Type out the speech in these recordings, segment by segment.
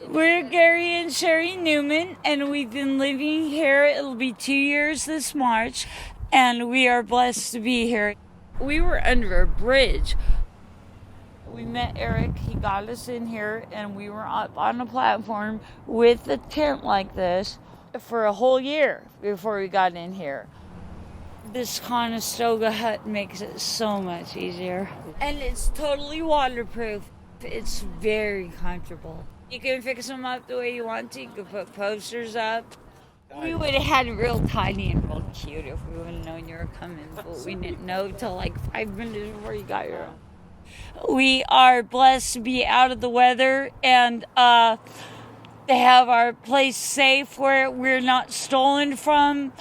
We're Gary and Sherri Newman, and we've been living here. It'll be 2 years this March, and we are blessed to be here. We were under a bridge. We met Eric. He got us in here, and we were up on a platform with a tent like this for a whole year before we got in here. This Conestoga Hut makes it so much easier. And it's totally waterproof. It's very comfortable. You can fix them up the way you want to. You can put posters up. We would have had it real tiny and real cute if we would have known you were coming, but we didn't know till like 5 minutes before you got here. We are blessed to be out of the weather and to have our place safe where we're not stolen from.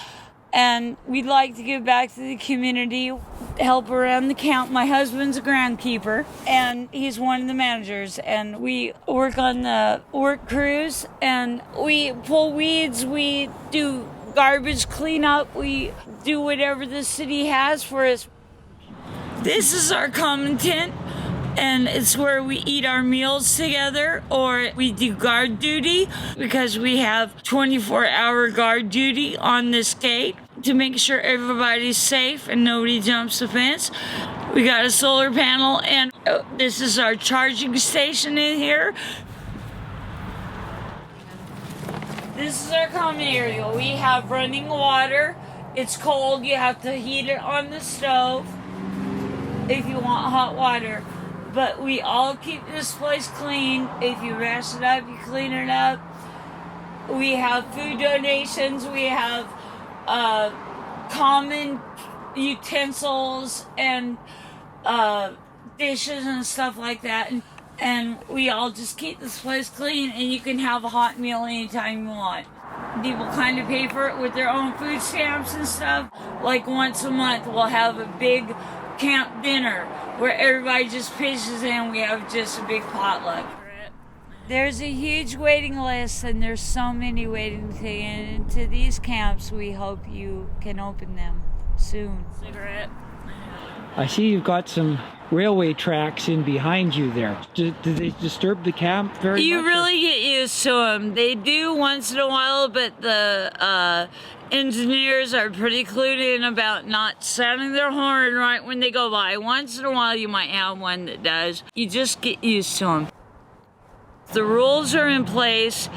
And we'd like to give back to the community, help around the camp. My husband's a groundkeeper, and he's one of the managers. And we work on the work crews, and we pull weeds, we do garbage cleanup, we do whatever the city has for us. This is our common tent, and it's where we eat our meals together, or we do guard duty because we have 24-hour guard duty on this gate to make sure everybody's safe and nobody jumps the fence. We got a solar panel, and this is our charging station in here. This is our common area. We have running water. It's cold. You have to heat it on the stove if you want hot water. But we all keep this place clean. If you mess it up, you clean it up. We have food donations. We have common utensils and dishes and stuff like that. And we all just keep this place clean, and you can have a hot meal anytime you want. People kind of pay for it with their own food stamps and stuff. Like once a month, we'll have a big camp dinner where everybody just pitches in. We have just a big potluck. There's a huge waiting list, and there's so many waiting to get into these camps. We hope you can open them soon. Cigarette. I see you've got some railway tracks in behind you there. Do they disturb the camp very much? You really get used to them. They do once in a while, but the engineers are pretty clued in about not sounding their horn right when they go by. Once in a while, you might have one that does. You just get used to them. The rules are in place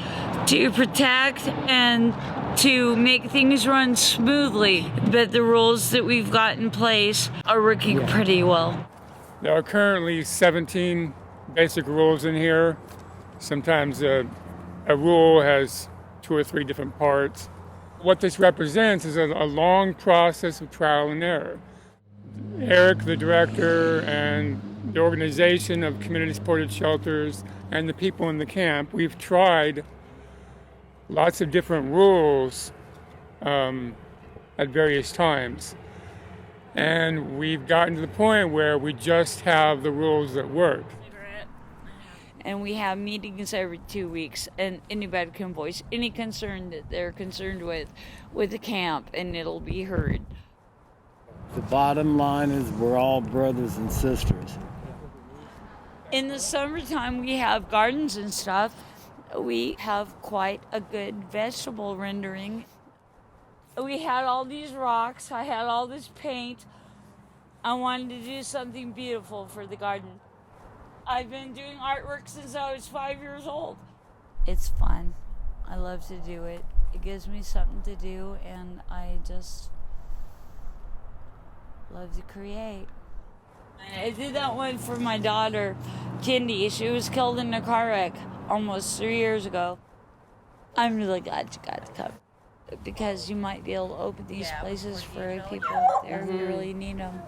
to protect and to make things run smoothly, but the rules that we've got in place are working pretty well. There are currently 17 basic rules in here. Sometimes a rule has 2 or 3 different parts. What this represents is a long process of trial and error. Eric, the director, and the organization of community-supported shelters and the people in the camp, we've tried lots of different rules at various times. And we've gotten to the point where we just have the rules that work. And we have meetings every 2 weeks, and anybody can voice any concern that they're concerned with the camp, and it'll be heard. The bottom line is we're all brothers and sisters. In the summertime, we have gardens and stuff. We have quite a good vegetable rendering. We had all these rocks. I had all this paint. I wanted to do something beautiful for the garden. I've been doing artwork since I was 5 years old. It's fun. I love to do it. It gives me something to do, and I just love to create. I did that one for my daughter, Kendi. She was killed in a car wreck almost 3 years ago. I'm really glad you got to come, because you might be able to open these places for people out there who really need them.